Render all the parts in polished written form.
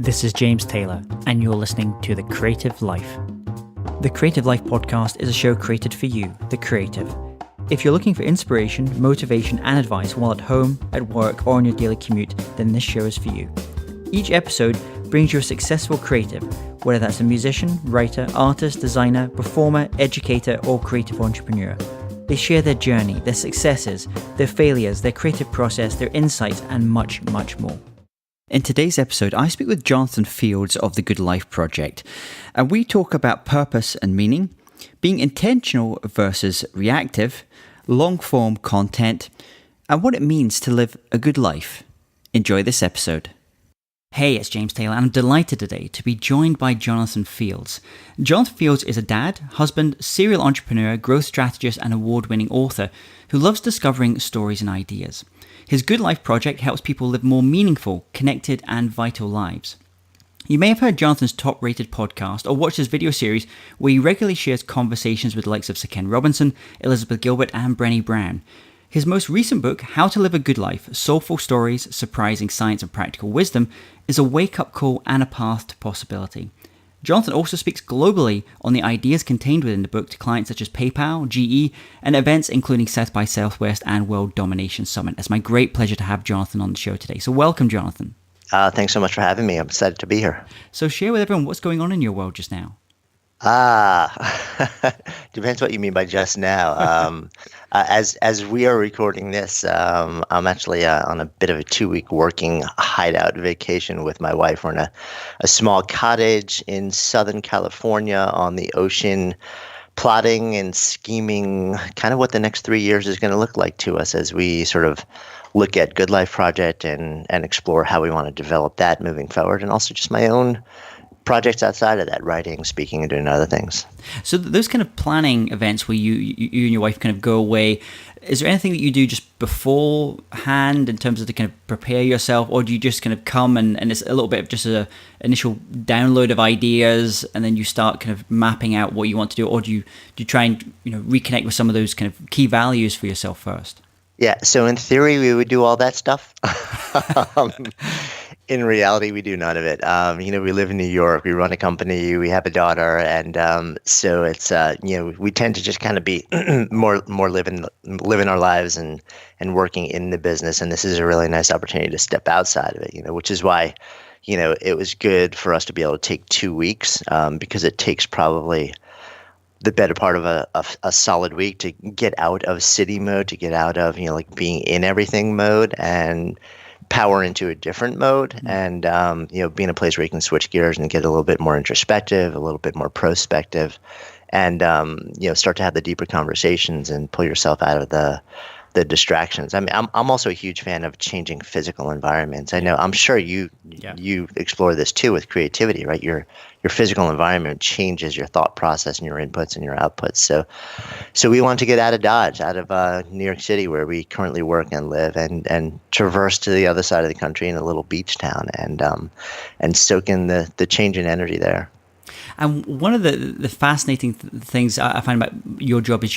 This is James Taylor, and you're listening to The Creative Life. The Creative Life podcast is a show created for you, the creative. If you're looking for inspiration, motivation, and advice while at home, at work, or on your daily commute, then this show is for you. Each episode brings you a successful creative, whether that's a musician, writer, artist, designer, performer, educator, or creative entrepreneur. They share their journey, their successes, their failures, their creative process, their insights, and much, much more. In today's episode, I speak with Jonathan Fields of the Good Life Project, and we talk about purpose and meaning, being intentional versus reactive, long-form content, and what it means to live a good life. Enjoy this episode. Hey, it's James Taylor, and I'm delighted today to be joined by Jonathan Fields. Jonathan Fields is a dad, husband, serial entrepreneur, growth strategist, and award-winning author who loves discovering stories and ideas. His Good Life project helps people live more meaningful, connected, and vital lives. You may have heard Jonathan's top-rated podcast or watched his video series where he regularly shares conversations with the likes of Sir Ken Robinson, Elizabeth Gilbert, and Brené Brown. His most recent book, How to Live a Good Life, Soulful Stories, Surprising Science and Practical Wisdom, is a wake-up call and a path to possibility. Jonathan also speaks globally on the ideas contained within the book to clients such as PayPal, GE, and events including South by Southwest and World Domination Summit. It's my great pleasure to have Jonathan on the show today. So welcome, Jonathan. Thanks so much for having me. I'm excited to be here. So share with everyone what's going on in your world just now. Depends what you mean by just now. As we are recording this, I'm actually on a bit of a 2-week working hideout vacation with my wife. We're in a small cottage in Southern California on the ocean, plotting and scheming kind of what the next 3 years is going to look like to us as we sort of look at Good Life Project and explore how we want to develop that moving forward, and also just my own projects outside of that, writing, speaking, and doing other things. So those kind of planning events where you and your wife kind of go away, is there anything that you do just beforehand in terms of to kind of prepare yourself, or do you just kind of come and it's a little bit of just an initial download of ideas and then you start kind of mapping out what you want to do, or do you try and reconnect with some of those kind of key values for yourself first? Yeah, so in theory, we would do all that stuff. In reality, we do none of it. We live in New York. We run a company. We have a daughter, and so it's we tend to just kind of be more living our lives and working in the business. And this is a really nice opportunity to step outside of it. Which is why it was good for us to be able to take 2 weeks because it takes probably the better part of a solid week to get out of city mode, to get out of being in everything mode, and power into a different mode, and be in a place where you can switch gears and get a little bit more introspective, a little bit more prospective, and start to have the deeper conversations and pull yourself out of the distractions. I mean, I'm also a huge fan of changing physical environments. I know, I'm sure you explore this too with creativity, right? Your physical environment changes your thought process and your inputs and your outputs. So we want to get out of Dodge, out of New York City, where we currently work and live, and traverse to the other side of the country in a little beach town, and soak in the change in energy there. And one of the fascinating things I find about your job is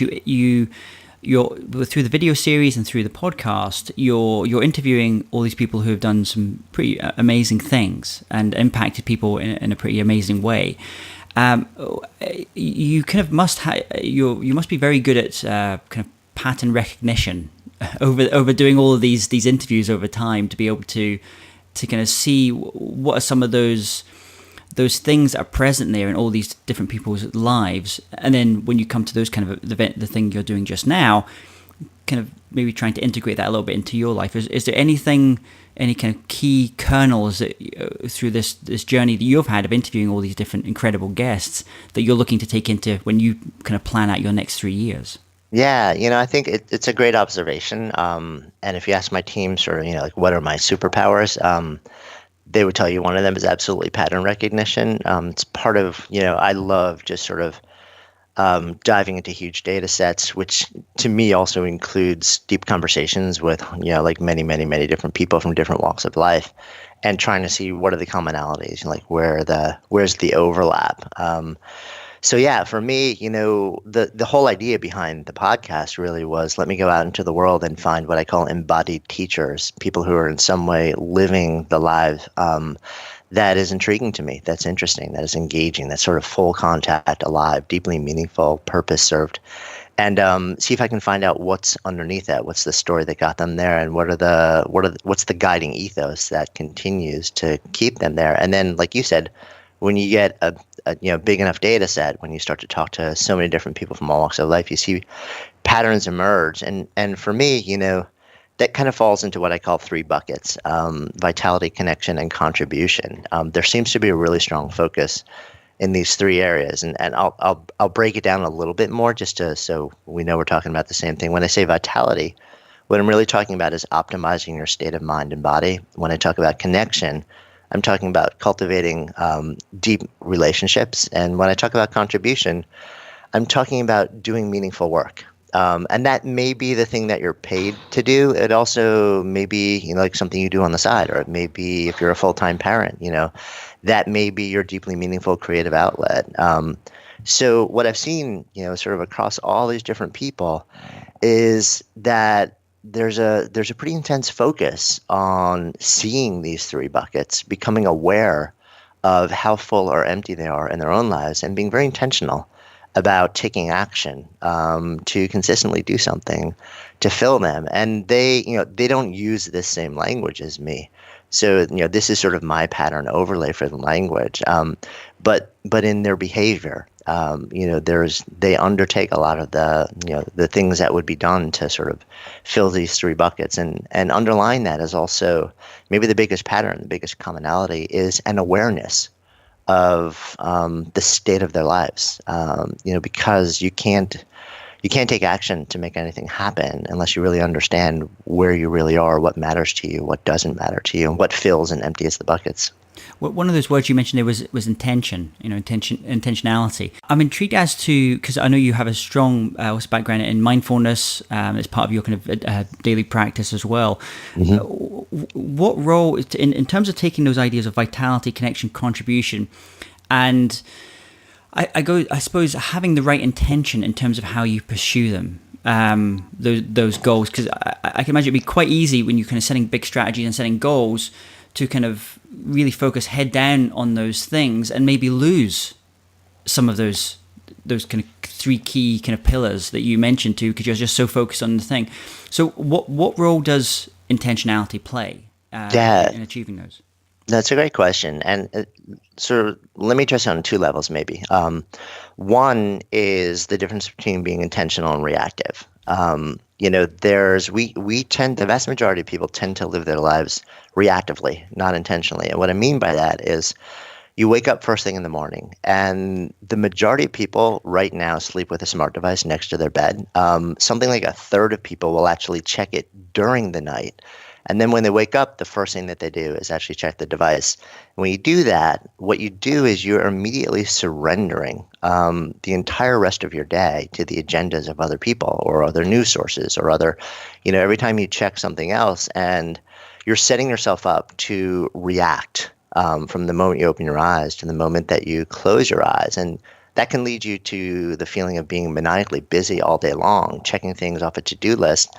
you're through the video series and through the podcast, you're interviewing all these people who have done some pretty amazing things and impacted people in a pretty amazing way. You kind of you must be very good at kind of pattern recognition over doing all of these interviews over time, to be able to kind of see what are some of those things that are present there in all these different people's lives. And then when you come to those kind of the thing you're doing just now, kind of maybe trying to integrate that a little bit into your life. Is there any kind of key kernels that, through this journey that you've had of interviewing all these different incredible guests, that you're looking to take into when you kind of plan out your next 3 years? Yeah, I think it's a great observation. And if you ask my team sort of, what are my superpowers? They would tell you one of them is absolutely pattern recognition. It's part of, I love just sort of diving into huge data sets, which to me also includes deep conversations with, many, many, many different people from different walks of life, and trying to see what are the commonalities, where's the overlap. So yeah, for me, the whole idea behind the podcast really was, let me go out into the world and find what I call embodied teachers, people who are in some way living the lives that is intriguing to me. That's interesting. That is engaging. That's sort of full contact, alive, deeply meaningful, purpose served. And see if I can find out what's underneath that. What's the story that got them there, and what's the guiding ethos that continues to keep them there? And then, like you said, when you get a big enough data set, when you start to talk to so many different people from all walks of life, you see patterns emerge. And for me, that kind of falls into what I call three buckets: vitality, connection, and contribution. There seems to be a really strong focus in these three areas, and I'll break it down a little bit more so we know we're talking about the same thing. When I say vitality, what I'm really talking about is optimizing your state of mind and body. When I talk about connection, I'm talking about cultivating deep relationships, and when I talk about contribution, I'm talking about doing meaningful work. And that may be the thing that you're paid to do. It also may be, like something you do on the side, or it may be if you're a full-time parent, that may be your deeply meaningful creative outlet. So what I've seen, sort of across all these different people is that there's a pretty intense focus on seeing these three buckets, becoming aware of how full or empty they are in their own lives, and being very intentional about taking action to consistently do something to fill them. And they don't use this same language as me. So, this is sort of my pattern overlay for the language. But in their behavior, they undertake a lot of the things that would be done to sort of fill these three buckets. And underlying that is also maybe the biggest pattern, the biggest commonality is an awareness of the state of their lives, because you can't take action to make anything happen unless you really understand where you really are, what matters to you, what doesn't matter to you, and what fills and empties the buckets. Well, one of those words you mentioned there was intention, intentionality. I'm intrigued as to, because I know you have a strong background in mindfulness as part of your kind of daily practice as well. Mm-hmm. What role, in terms of taking those ideas of vitality, connection, contribution, and I suppose having the right intention in terms of how you pursue them, those goals, because I can imagine it'd be quite easy when you're kind of setting big strategies and setting goals to kind of really focus head down on those things and maybe lose some of those kind of three key kind of pillars that you mentioned too, because you're just so focused on the thing. So what role does intentionality play in achieving those? That's a great question. And so let me address it on two levels maybe. One is the difference between being intentional and reactive. The vast majority of people tend to live their lives reactively, not intentionally. And what I mean by that is you wake up first thing in the morning, and the majority of people right now sleep with a smart device next to their bed. Something like a third of people will actually check it during the night. And then when they wake up, the first thing that they do is actually check the device. When you do that, what you do is you're immediately surrendering the entire rest of your day to the agendas of other people or other news sources or other, every time you check something else, and you're setting yourself up to react from the moment you open your eyes to the moment that you close your eyes. And that can lead you to the feeling of being maniacally busy all day long, checking things off a to-do list.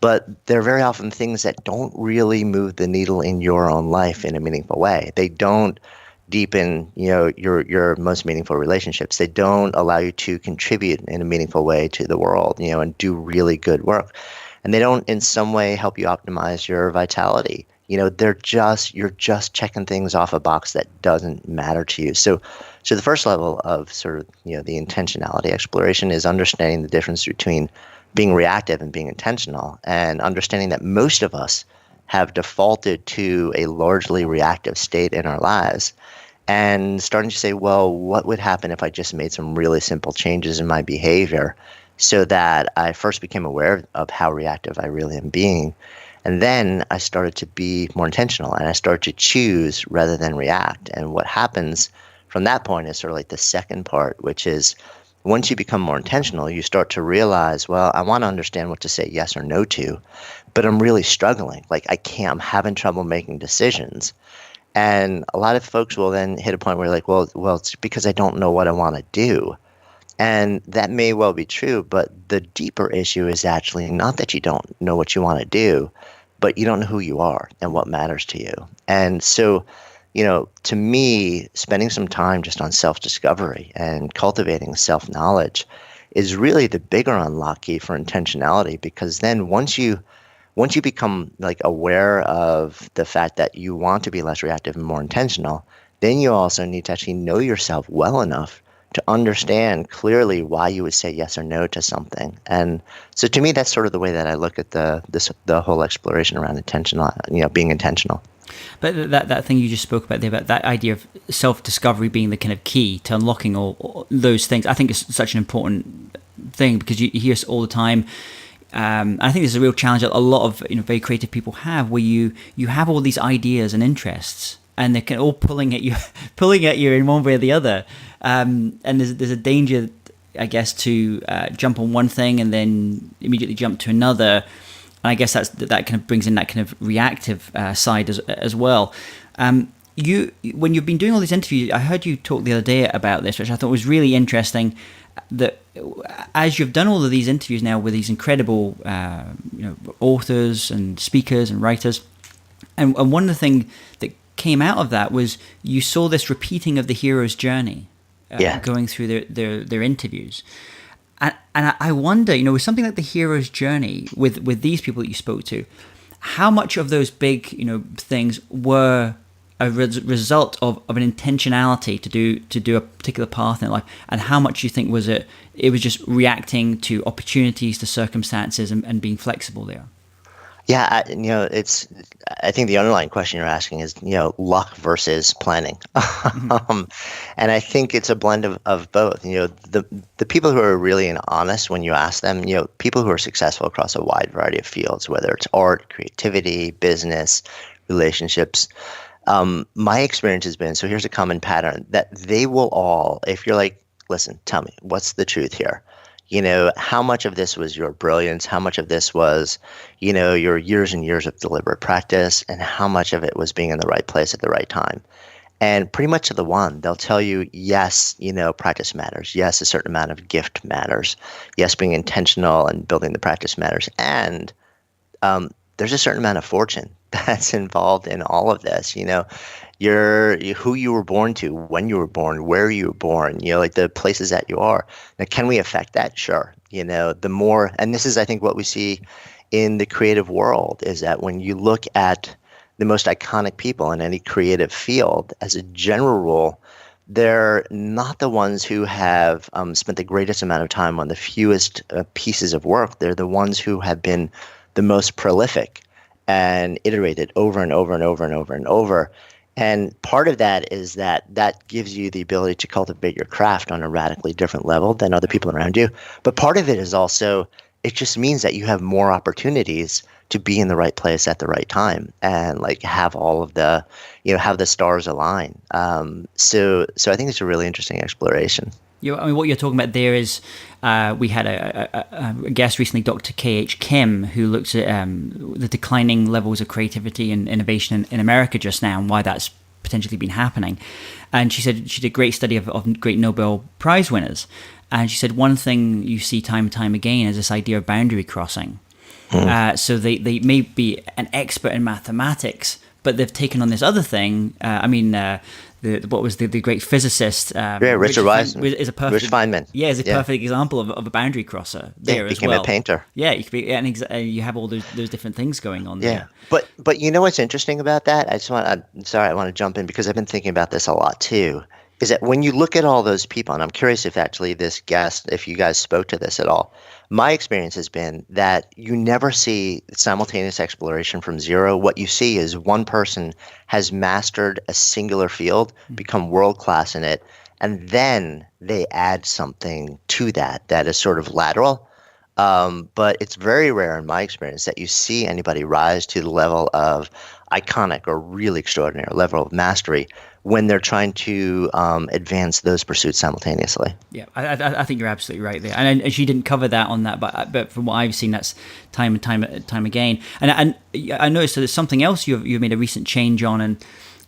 But they're very often things that don't really move the needle in your own life in a meaningful way. They don't deepen, your most meaningful relationships. They don't allow you to contribute in a meaningful way to the world, and do really good work. And they don't in some way help you optimize your vitality. You're just checking things off a box that doesn't matter to you. So the first level of sort of, the intentionality exploration is understanding the difference between being reactive and being intentional, and understanding that most of us have defaulted to a largely reactive state in our lives, and starting to say, well, what would happen if I just made some really simple changes in my behavior so that I first became aware of how reactive I really am being. And then I started to be more intentional, and I started to choose rather than react. And what happens from that point is sort of like the second part, which is once you become more intentional, you start to realize, well, I want to understand what to say yes or no to, but I'm really struggling. Like I'm having trouble making decisions. And a lot of folks will then hit a point where you're like, well, it's because I don't know what I want to do. And that may well be true, but the deeper issue is actually not that you don't know what you want to do, but you don't know who you are and what matters to you. And so to me, spending some time just on self-discovery and cultivating self-knowledge is really the bigger unlock key for intentionality, because then once you become like aware of the fact that you want to be less reactive and more intentional, then you also need to actually know yourself well enough to understand clearly why you would say yes or no to something. And so to me, that's sort of the way that I look at the whole exploration around intentional, being intentional. But that thing you just spoke about there, about that idea of self-discovery being the kind of key to unlocking all those things, I think is such an important thing, because you hear us all the time. I think this is a real challenge that a lot of very creative people have, where you have all these ideas and interests, and they're kind of all pulling at you in one way or the other. And there's a danger, I guess, to jump on one thing and then immediately jump to another. And I guess that kind of brings in that kind of reactive side as well. When you've been doing all these interviews, I heard you talk the other day about this, which I thought was really interesting. That as you've done all of these interviews now with these incredible authors and speakers and writers, and one of the things that came out of that was you saw this repeating of the hero's journey, going through their interviews. And I wonder, with something like the hero's journey with these people that you spoke to, how much of those big things were a result of an intentionality to do a particular path in life, and how much you think was it was just reacting to opportunities, to circumstances, and being flexible there? Yeah, I think the underlying question you're asking is, luck versus planning. And I think it's a blend of both. The people who are really honest when you ask them, people who are successful across a wide variety of fields, whether it's art, creativity, business, relationships. My experience has been, so here's a common pattern, that they will all, if you're like, listen, tell me, what's the truth here? How much of this was your brilliance? How much of this was, your years and years of deliberate practice? And how much of it was being in the right place at the right time? And pretty much to the one, they'll tell you, yes, practice matters. Yes, a certain amount of gift matters. Yes, being intentional and building the practice matters. And there's a certain amount of fortune that's involved in all of this. Who you were born to, when you were born, where you were born, like the places that you are. Now, can we affect that? Sure. The more, and this is, I think, what we see in the creative world, is that when you look at the most iconic people in any creative field, as a general rule, they're not the ones who have spent the greatest amount of time on the fewest pieces of work. They're the ones who have been the most prolific and iterated over and over and over and over and over. And part of that is that gives you the ability to cultivate your craft on a radically different level than other people around you. But part of it is also, it just means that you have more opportunities to be in the right place at the right time, and like have all of the, have the stars align. So I think it's a really interesting exploration. What you're talking about there is, we had a guest recently, Dr. K.H. Kim, who looks at the declining levels of creativity and innovation in America just now, and why that's potentially been happening. And she said she did a great study of great Nobel Prize winners. And she said one thing you see time and time again is this idea of boundary crossing. So they may be an expert in mathematics, but they've taken on this other thing. What was the great physicist? Richard Feynman. Yeah, is a perfect example of a boundary crosser there as well. Became a painter. Yeah, you could be, and you have all those different things going on there. But what's interesting about that? I want to jump in because I've been thinking about this a lot too. Is that when you look at all those people, and I'm curious if actually this guest, if you guys spoke to this at all, my experience has been that you never see simultaneous exploration from zero. What you see is one person has mastered a singular field, become world-class in it, and then they add something to that is sort of lateral. But it's very rare in my experience that you see anybody rise to the level of iconic or really extraordinary level of mastery when they're trying to advance those pursuits simultaneously. Yeah, I think you're absolutely right there. And she didn't cover that on that, but from what I've seen, that's time and time again. And I noticed that there's something else you've made a recent change on, and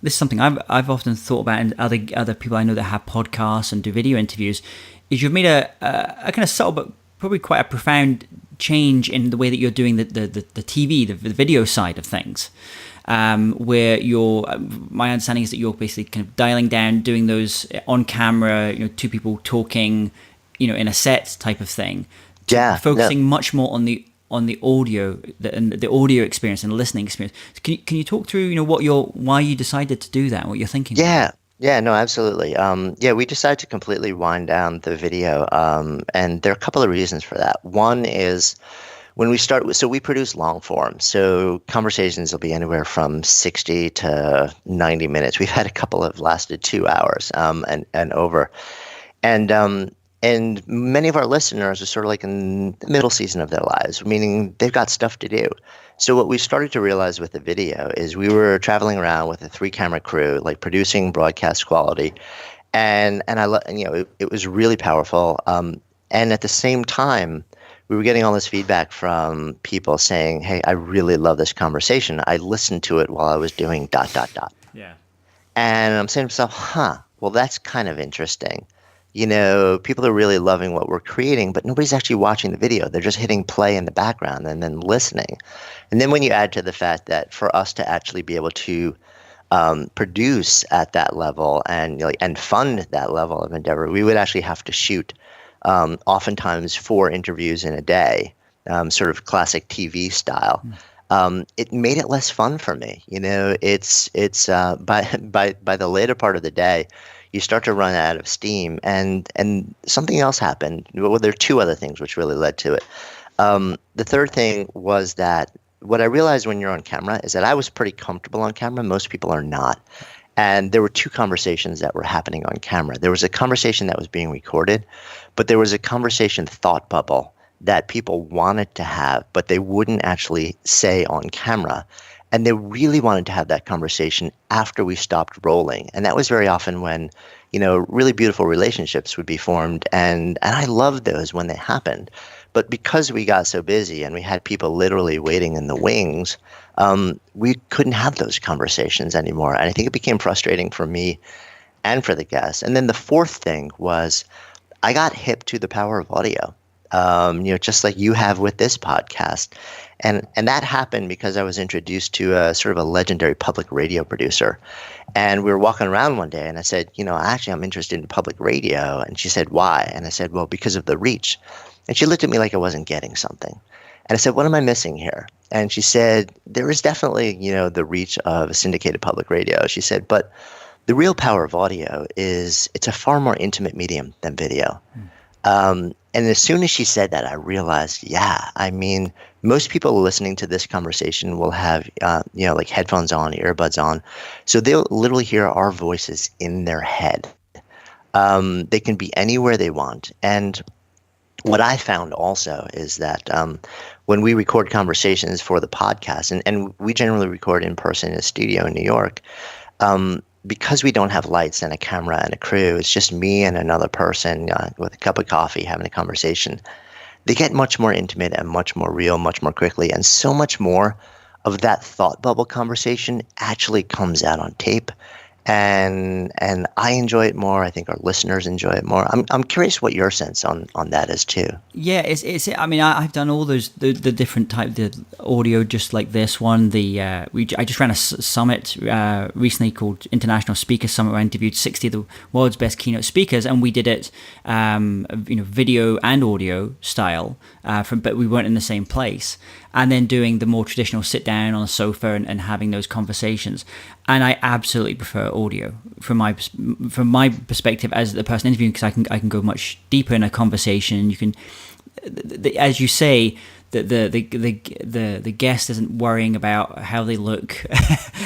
this is something I've often thought about, and other people I know that have podcasts and do video interviews, is you've made a kind of subtle but probably quite a profound change in the way that you're doing the TV, the video side of things. where my understanding is that you're basically kind of dialing down, doing those on camera, two people talking, in a set type of thing, Yeah, focusing much more on the audio and the audio experience and the listening experience. Can you talk through why you decided to do that, what you're thinking? Yeah, no, absolutely. Yeah, we decided to completely wind down the video, and there are a couple of reasons for that. One is when we start, so we produce long form, so conversations will be anywhere from 60 to 90 minutes. We've had a couple have lasted 2 hours, and over. And and many of our listeners are sort of like in the middle season of their lives, meaning they've got stuff to do. So what we started to realize with the video is we were traveling around with a 3 camera crew, like producing broadcast quality, and it was really powerful. And at the same time, we were getting all this feedback from people saying, "Hey, I really love this conversation. I listened to it while I was doing dot dot dot." Yeah. And I'm saying to myself, well, that's kind of interesting. People are really loving what we're creating, but nobody's actually watching the video. They're just hitting play in the background and then listening. And then when you add to the fact that for us to actually be able to produce at that level and fund that level of endeavor, we would actually have to shoot oftentimes 4 interviews in a day, sort of classic TV style. It made it less fun for me. It's by the later part of the day, you start to run out of steam, and something else happened. Well, there are 2 other things which really led to it. The third thing was that what I realized when you're on camera is that I was pretty comfortable on camera. Most people are not. And there were 2 conversations that were happening on camera. There was a conversation that was being recorded, but there was a conversation thought bubble that people wanted to have, but they wouldn't actually say on camera. And they really wanted to have that conversation after we stopped rolling. And that was very often when, really beautiful relationships would be formed. And I loved those when they happened. But because we got so busy and we had people literally waiting in the wings, we couldn't have those conversations anymore. And I think it became frustrating for me and for the guests. And then the fourth thing was I got hip to the power of audio. Just like you have with this podcast. And that happened because I was introduced to a sort of a legendary public radio producer. And we were walking around one day and I said, actually I'm interested in public radio. And she said, why? And I said, well, because of the reach. And she looked at me like I wasn't getting something. And I said, what am I missing here? And she said, there is definitely, the reach of a syndicated public radio. She said, but the real power of audio is it's a far more intimate medium than video. And as soon as she said that, I realized, most people listening to this conversation will have, like headphones on, earbuds on. So they'll literally hear our voices in their head. They can be anywhere they want. And what I found also is that when we record conversations for the podcast, and we generally record in person in a studio in New York, because we don't have lights and a camera and a crew, it's just me and another person with a cup of coffee having a conversation. They get much more intimate and much more real, much more quickly, and so much more of that thought bubble conversation actually comes out on tape. And I enjoy it more. I think our listeners enjoy it more. I'm curious what your sense on that is too. Yeah, it's. I mean, I've done all those the different type the audio, just like this one. I just ran a summit recently called International Speaker Summit, where I interviewed 60 of the world's best keynote speakers, and we did it, video and audio style, but we weren't in the same place. And then doing the more traditional sit down on a sofa and having those conversations. And I absolutely prefer audio from my perspective as the person interviewing, because I can go much deeper in a conversation. You can, as you say, the guest isn't worrying about how they look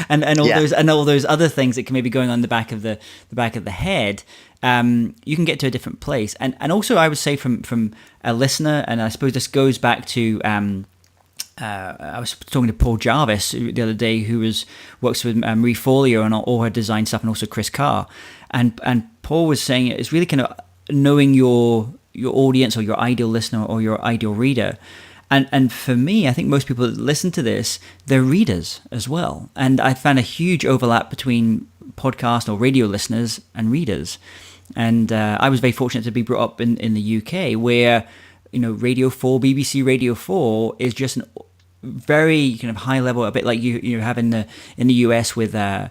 and all those other things that can maybe going on in the back of the head. You can get to a different place. And also I would say from a listener, and I suppose this goes back to I was talking to Paul Jarvis the other day, who works with Marie Forleo on all her design stuff, and also Chris Carr. And Paul was saying it's really kind of knowing your audience or your ideal listener or your ideal reader. And for me, I think most people that listen to this, they're readers as well. And I found a huge overlap between podcast or radio listeners and readers. And I was very fortunate to be brought up in the UK, where Radio 4, BBC Radio 4 is just very kind of high level, a bit like you have in the US with PBS,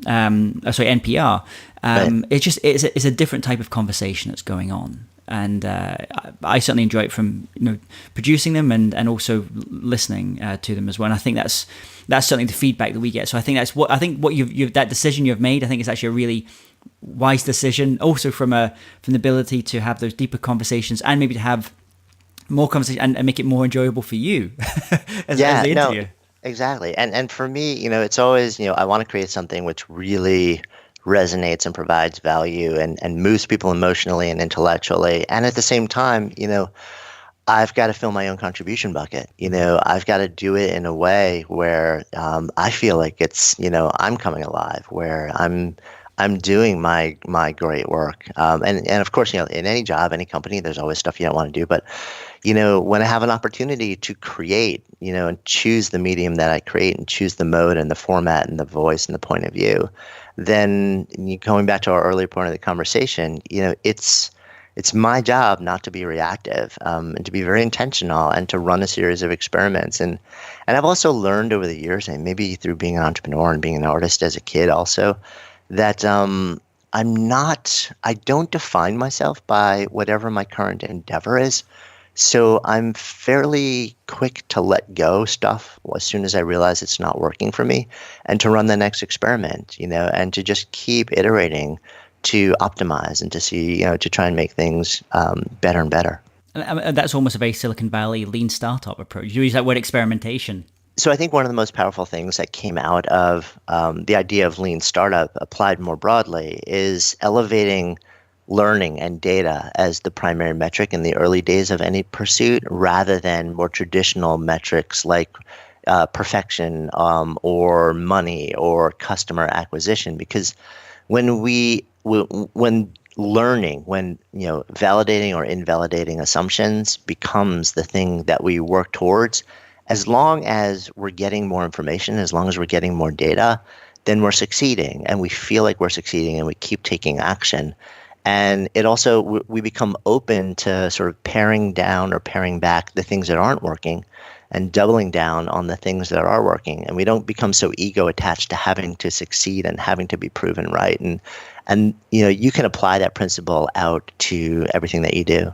sorry, NPR. Right. It's a different type of conversation that's going on, and I certainly enjoy it from producing them and also listening to them as well. And I think that's certainly the feedback that we get. So I think what you've that decision you've made. I think it's actually a really wise decision. Also from the ability to have those deeper conversations and maybe to have more conversation and make it more enjoyable for you as the interview. No, exactly. And for me, it's always, I want to create something which really resonates and provides value and moves people emotionally and intellectually. And at the same time, I've got to fill my own contribution bucket. I've got to do it in a way where I feel like it's, I'm coming alive, where I'm doing my great work. And of course, in any job, any company, there's always stuff you don't want to do. But, when I have an opportunity to create, and choose the medium that I create and choose the mode and the format and the voice and the point of view, then going back to our earlier point of the conversation, it's my job not to be reactive, and to be very intentional and to run a series of experiments. And I've also learned over the years, and maybe through being an entrepreneur and being an artist as a kid also, that I don't define myself by whatever my current endeavor is. So I'm fairly quick to let go stuff as soon as I realize it's not working for me, and to run the next experiment, and to just keep iterating to optimize and to see, to try and make things better and better. And that's almost a very Silicon Valley lean startup approach. You use that word experimentation. So I think one of the most powerful things that came out of the idea of lean startup applied more broadly is elevating learning and data as the primary metric in the early days of any pursuit, rather than more traditional metrics like perfection, or money or customer acquisition. Because when learning, when validating or invalidating assumptions becomes the thing that we work towards, as long as we're getting more information, as long as we're getting more data, then we're succeeding, and we feel like we're succeeding, and we keep taking action. And it also, we become open to sort of paring down or paring back the things that aren't working and doubling down on the things that are working. And we don't become so ego attached to having to succeed and having to be proven right. And you can apply that principle out to everything that you do.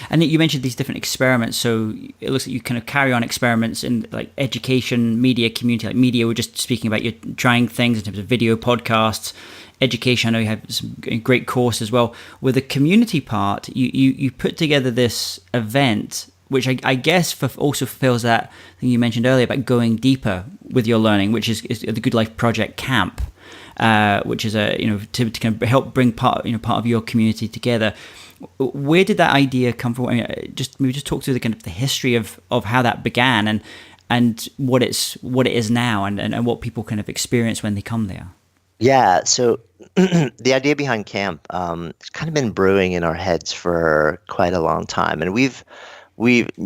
And you mentioned these different experiments. So it looks like you kind of carry on experiments in like education, media, community. Like media, we're just speaking about you're trying things in terms of video, podcasts. Education, I know you have some great course as well. With the community part, you put together this event, which I guess also fulfills that thing you mentioned earlier about going deeper with your learning, which is the Good Life Project Camp, which is to kind of help bring part of your community together. Where did that idea come from? I mean, just talk through the kind of the history of how that began and what it is now and what people kind of experience when they come there. Yeah, so the idea behind camp, it's kind of been brewing in our heads for quite a long time, and we've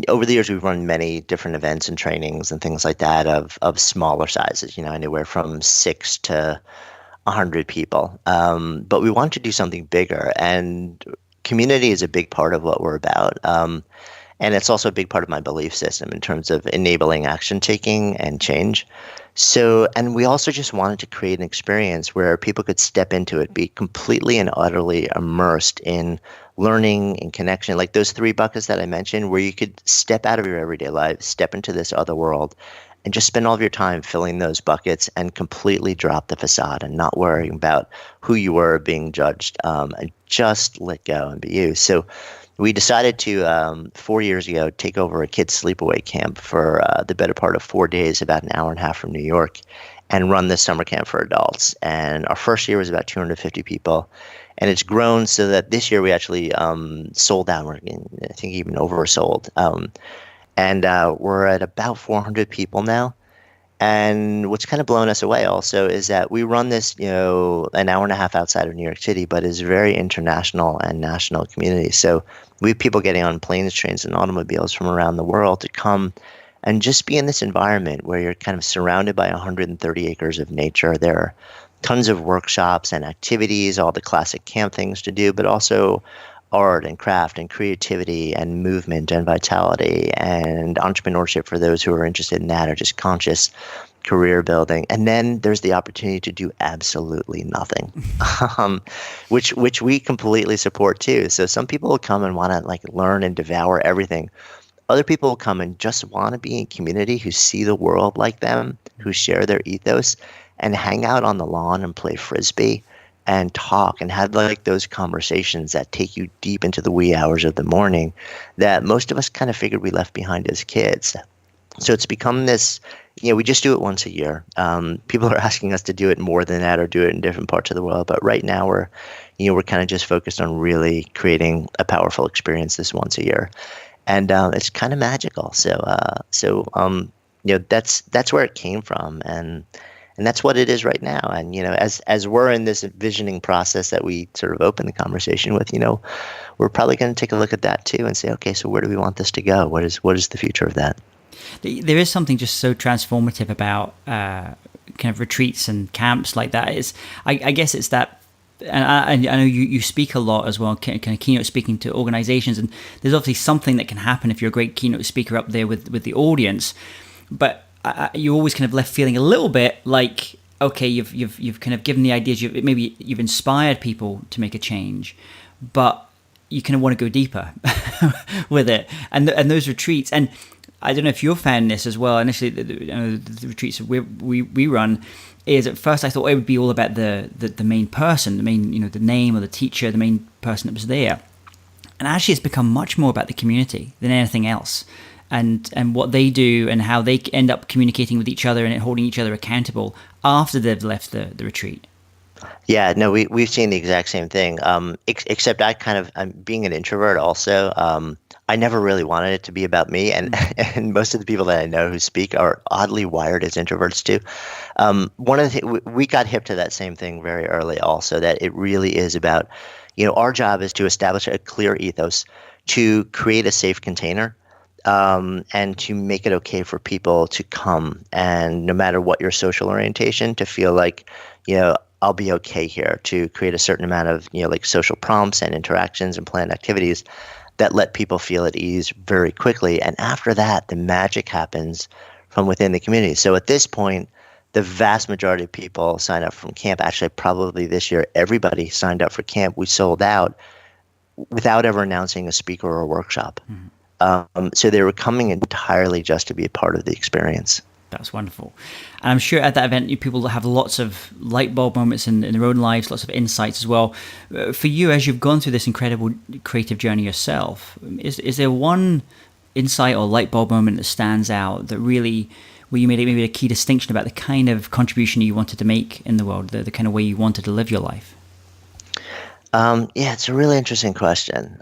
over the years we've run many different events and trainings and things like that of smaller sizes, anywhere from 6 to 100 people. But we want to do something bigger, and community is a big part of what we're about. And it's also a big part of my belief system in terms of enabling action taking and change. So, and we also just wanted to create an experience where people could step into it, be completely and utterly immersed in learning and connection, like those 3 buckets that I mentioned, where you could step out of your everyday life, step into this other world, and just spend all of your time filling those buckets and completely drop the facade and not worrying about who you were being judged, and just let go and be you. So we decided to, 4 years ago, take over a kids' sleepaway camp for the better part of 4 days, about an hour and a half from New York, and run this summer camp for adults. And our first year was about 250 people. And it's grown so that this year we actually sold out. We're, I think, even oversold. And we're at about 400 people now. And what's kind of blown us away also is that we run this, an hour and a half outside of New York City, but is very international and national community. So we have people getting on planes, trains, and automobiles from around the world to come and just be in this environment where you're kind of surrounded by 130 acres of nature. There are tons of workshops and activities, all the classic camp things to do, but also art and craft and creativity and movement and vitality and entrepreneurship for those who are interested in that, or just conscious career building. And then there's the opportunity to do absolutely nothing, um, which we completely support too. So some people will come and want to like learn and devour everything. Other people will come and just want to be in community, who see the world like them, who share their ethos, and hang out on the lawn and play frisbee and talk and have like those conversations that take you deep into the wee hours of the morning that most of us kind of figured we left behind as kids. So it's become this, we just do it once a year. People are asking us to do it more than that or do it in different parts of the world. But right now we're kind of just focused on really creating a powerful experience this once a year. And it's kind of magical. That's where it came from. And that's what it is right now. And, as we're in this visioning process that we sort of open the conversation with, we're probably going to take a look at that too and say, okay, so where do we want this to go? What is the future of that? There is something just so transformative about kind of retreats and camps like that. I guess it's that, and I know you speak a lot as well, kind of keynote speaking to organizations, and there's obviously something that can happen if you're a great keynote speaker up there with the audience, but you always kind of left feeling a little bit like, okay, you've kind of given the ideas, maybe you've inspired people to make a change, but you kind of want to go deeper with it, and those retreats. And I don't know if you're found this as well. Initially, the retreats we run is, at first I thought it would be all about the main person, the main, the name or the teacher, the main person that was there. And actually, it's become much more about the community than anything else, and what they do and how they end up communicating with each other and holding each other accountable after they've left the retreat. Yeah, no, we've seen the exact same thing. Except I'm being an introvert also. I never really wanted it to be about me, and and most of the people that I know who speak are oddly wired as introverts too. One of the we got hip to that same thing very early, also, that it really is about, our job is to establish a clear ethos, to create a safe container, and to make it okay for people to come, and no matter what your social orientation, to feel like, I'll be okay here, to create a certain amount of, like social prompts and interactions and planned activities that let people feel at ease very quickly. And after that, the magic happens from within the community. So at this point, the vast majority of people sign up from camp. Actually, probably this year, everybody signed up for camp. We sold out without ever announcing a speaker or a workshop. So they were coming entirely just to be a part of the experience. That's wonderful. And I'm sure at that event, people have lots of light bulb moments in their own lives, lots of insights as well. For you, as you've gone through this incredible creative journey yourself, is there one insight or light bulb moment that stands out that really, where you made it maybe a key distinction about the kind of contribution you wanted to make in the world, the kind of way you wanted to live your life? Yeah, it's a really interesting question.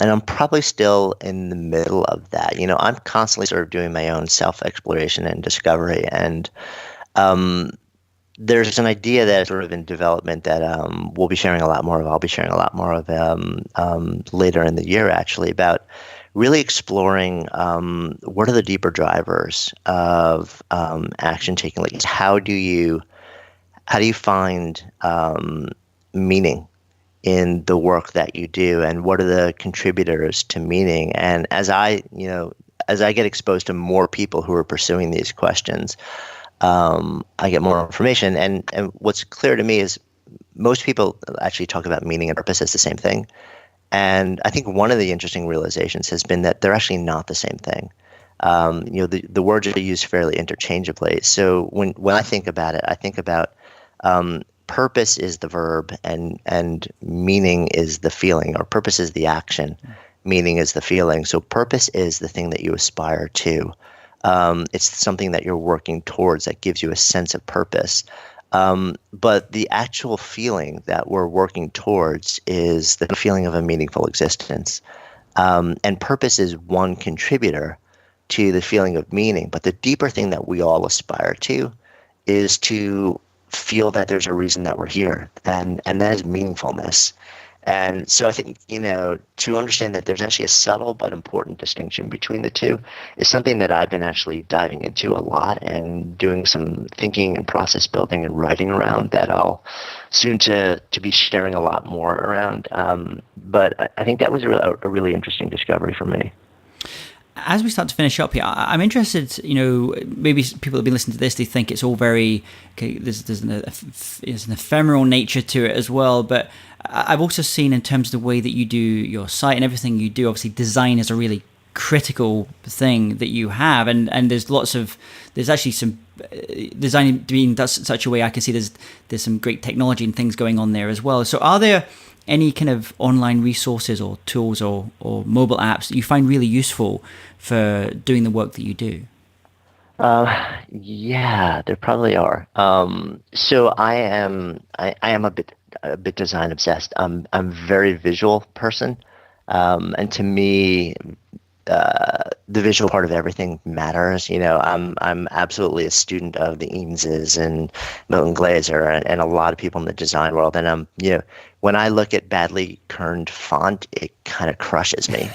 And I'm probably still in the middle of that. I'm constantly sort of doing my own self-exploration and discovery. And there's an idea that is sort of in development that we'll be sharing a lot more of. I'll be sharing a lot more of later in the year, actually, about really exploring what are the deeper drivers of action taking. Like, how do you find meaning in the work that you do, and what are the contributors to meaning? And as I get exposed to more people who are pursuing these questions, I get more information. And what's clear to me is most people actually talk about meaning and purpose as the same thing. And I think one of the interesting realizations has been that they're actually not the same thing. The words are used fairly interchangeably. So when I think about it, I think about purpose is the verb, and meaning is the feeling, or purpose is the action, meaning is the feeling. So purpose is the thing that you aspire to. It's something that you're working towards that gives you a sense of purpose. But the actual feeling that we're working towards is the feeling of a meaningful existence. And purpose is one contributor to the feeling of meaning. But the deeper thing that we all aspire to is to feel that there's a reason that we're here, and that is meaningfulness. And so I think, to understand that there's actually a subtle but important distinction between the two is something that I've been actually diving into a lot and doing some thinking and process building and writing around, that I'll soon to be sharing a lot more around. But I think that was a really interesting discovery for me. As we start to finish up here, I'm interested, maybe people that have been listening to this, they think it's all very, okay, there's an ephemeral nature to it as well. But I've also seen in terms of the way that you do your site and everything you do, obviously design is a really critical thing that you have. And there's actually some design being done such a way I can see there's some great technology and things going on there as well. So are there any kind of online resources or tools or mobile apps that you find really useful for doing the work that you do? Yeah, there probably are. So I am a bit design obsessed. I'm a very visual person, and to me, the visual part of everything matters. I'm absolutely a student of the Eameses and Milton Glaser and a lot of people in the design world. And when I look at badly kerned font, it kind of crushes me.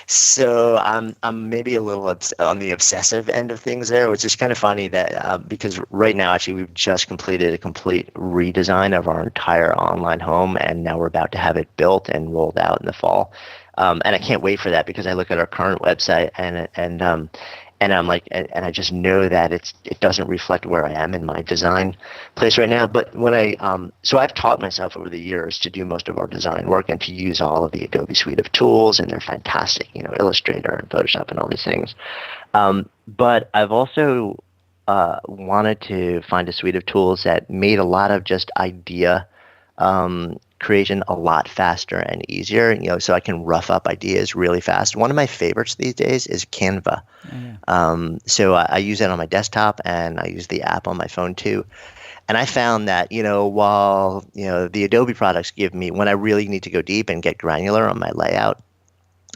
So I'm maybe a little on the obsessive end of things there, which is kind of funny that because right now actually we've just completed a complete redesign of our entire online home, and now we're about to have it built and rolled out in the fall. And I can't wait for that because I look at our current website and I'm like, and I just know that it doesn't reflect where I am in my design place right now. But so I've taught myself over the years to do most of our design work and to use all of the Adobe suite of tools, and they're fantastic, Illustrator and Photoshop and all these things. But I've also wanted to find a suite of tools that made a lot of just idea creation a lot faster and easier, so I can rough up ideas really fast. One of my favorites these days is Canva. Oh, yeah. So I use it on my desktop and I use the app on my phone too. And I found that, while, the Adobe products give me, when I really need to go deep and get granular on my layout,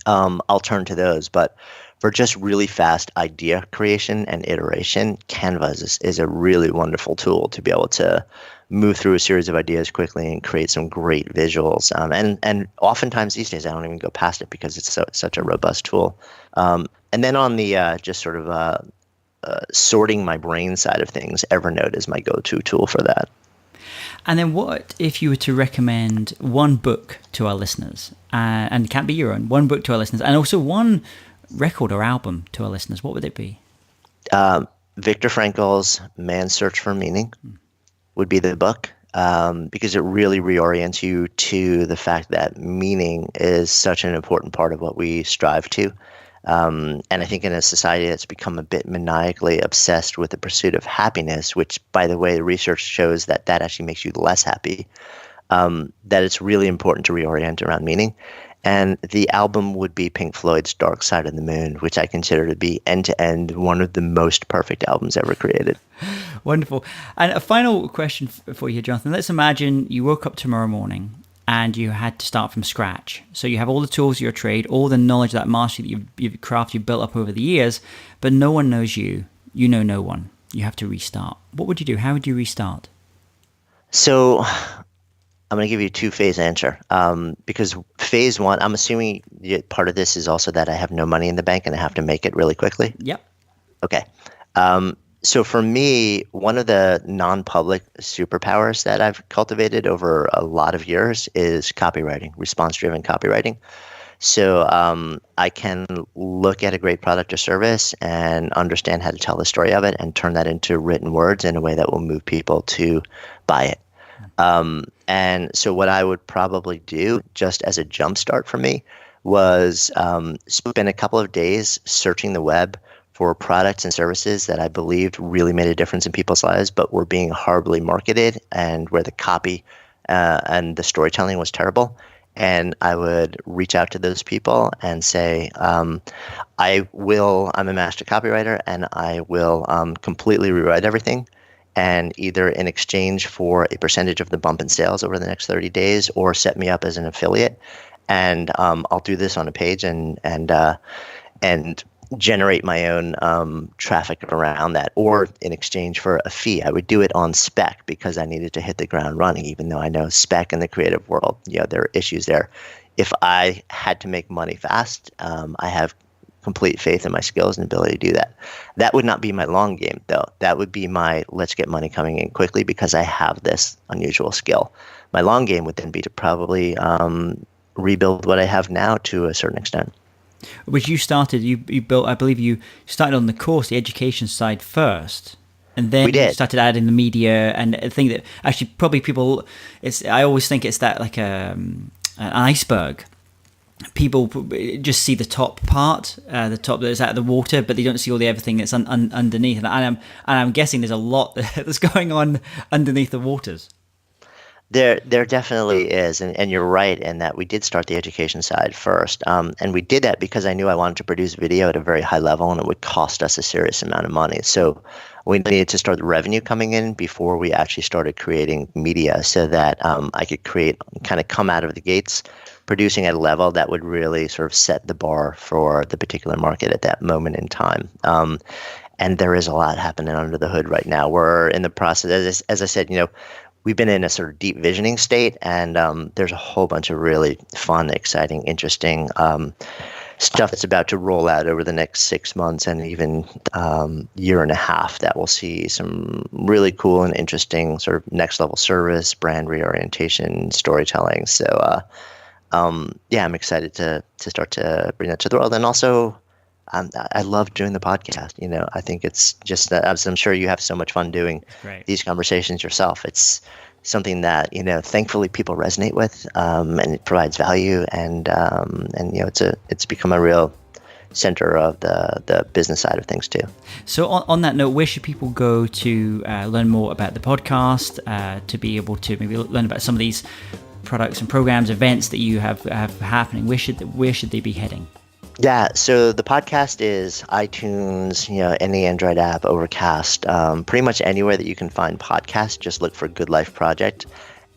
I'll turn to those. But for just really fast idea creation and iteration, Canva is a really wonderful tool to be able to move through a series of ideas quickly and create some great visuals. And oftentimes these days I don't even go past it because it's such a robust tool. And then on the just sort of sorting my brain side of things, Evernote is my go-to tool for that. And then what if you were to recommend one book to our listeners, and it can't be your own, one book to our listeners, and also one record or album to our listeners, what would it be? Viktor Frankl's Man's Search for Meaning would be the book, because it really reorients you to the fact that meaning is such an important part of what we strive to. And I think in a society that's become a bit maniacally obsessed with the pursuit of happiness, which, by the way, the research shows that actually makes you less happy, that it's really important to reorient around meaning. And the album would be Pink Floyd's Dark Side of the Moon, which I consider to be end-to-end one of the most perfect albums ever created. Wonderful. And a final question for you, Jonathan. Let's imagine you woke up tomorrow morning and you had to start from scratch. So you have all the tools of your trade, all the knowledge, that mastery that you've craft you've built up over the years, but no one knows you. You know no one. You have to restart. What would you do? How would you restart? So I'm going to give you a two-phase answer, because phase one, I'm assuming part of this is also that I have no money in the bank and I have to make it really quickly. Yep. Okay. So for me, one of the non-public superpowers that I've cultivated over a lot of years is copywriting, response-driven copywriting. So I can look at a great product or service and understand how to tell the story of it and turn that into written words in a way that will move people to buy it. And so what I would probably do, just as a jumpstart for me, was spend a couple of days searching the web for products and services that I believed really made a difference in people's lives, but were being horribly marketed and where the copy and the storytelling was terrible. And I would reach out to those people and say, I'm a master copywriter, and I will completely rewrite everything. And either in exchange for a percentage of the bump in sales over the next 30 days or set me up as an affiliate. And I'll do this on a page and generate my own traffic around that, or in exchange for a fee. I would do it on spec because I needed to hit the ground running, even though I know spec in the creative world, there are issues there. If I had to make money fast, I have complete faith in my skills and ability to do that. That would not be my long game, though. That would be my let's get money coming in quickly because I have this unusual skill. My long game would then be to probably rebuild what I have now to a certain extent. Which you started, you built, I believe you started on the course, the education side first. And then you started adding the media, and I think that actually probably people, I always think it's that like an iceberg. People just see the top part, the top that is out of the water, but they don't see all the everything that's underneath. And I'm guessing there's a lot that's going on underneath the waters. There definitely is, and you're right in that we did start the education side first, and we did that because I knew I wanted to produce video at a very high level, and it would cost us a serious amount of money. So we needed to start the revenue coming in before we actually started creating media, so that I could come out of the gates producing at a level that would really sort of set the bar for the particular market at that moment in time. And there is a lot happening under the hood right now. We're in the process, as I said, we've been in a sort of deep visioning state, and there's a whole bunch of really fun, exciting, interesting stuff that's about to roll out over the next 6 months and even year and a half that will see some really cool and interesting sort of next level service, brand reorientation, storytelling. So I'm excited to start to bring that to the world. And also, I love doing the podcast. I think it's just that, as I'm sure you have so much fun doing these conversations yourself. It's something that thankfully people resonate with, and it provides value, and it's become a real center of the business side of things too. So on that note, where should people go to learn more about the podcast, to be able to maybe learn about some of these products and programs, events that you have happening? Where should they be heading? Yeah, so the podcast is iTunes, any Android app, Overcast, pretty much anywhere that you can find podcasts. Just look for Good Life Project.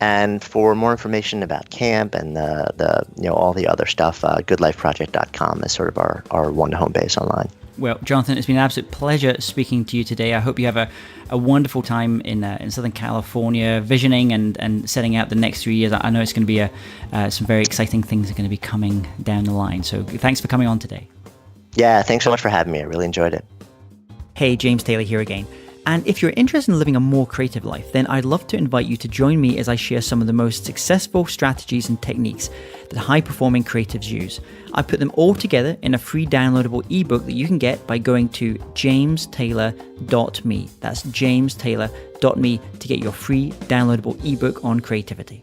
And for more information about camp and the all the other stuff, goodlifeproject.com is sort of our one home base online. Well, Jonathan, it's been an absolute pleasure speaking to you today. I hope you have a wonderful time in Southern California, visioning and setting out the next 3 years. I know it's going to be some very exciting things are going to be coming down the line. So thanks for coming on today. Yeah, thanks so much for having me. I really enjoyed it. Hey, James Taylor here again. And if you're interested in living a more creative life, then I'd love to invite you to join me as I share some of the most successful strategies and techniques that high-performing creatives use. I put them all together in a free downloadable ebook that you can get by going to jamestaylor.me. That's jamestaylor.me to get your free downloadable ebook on creativity.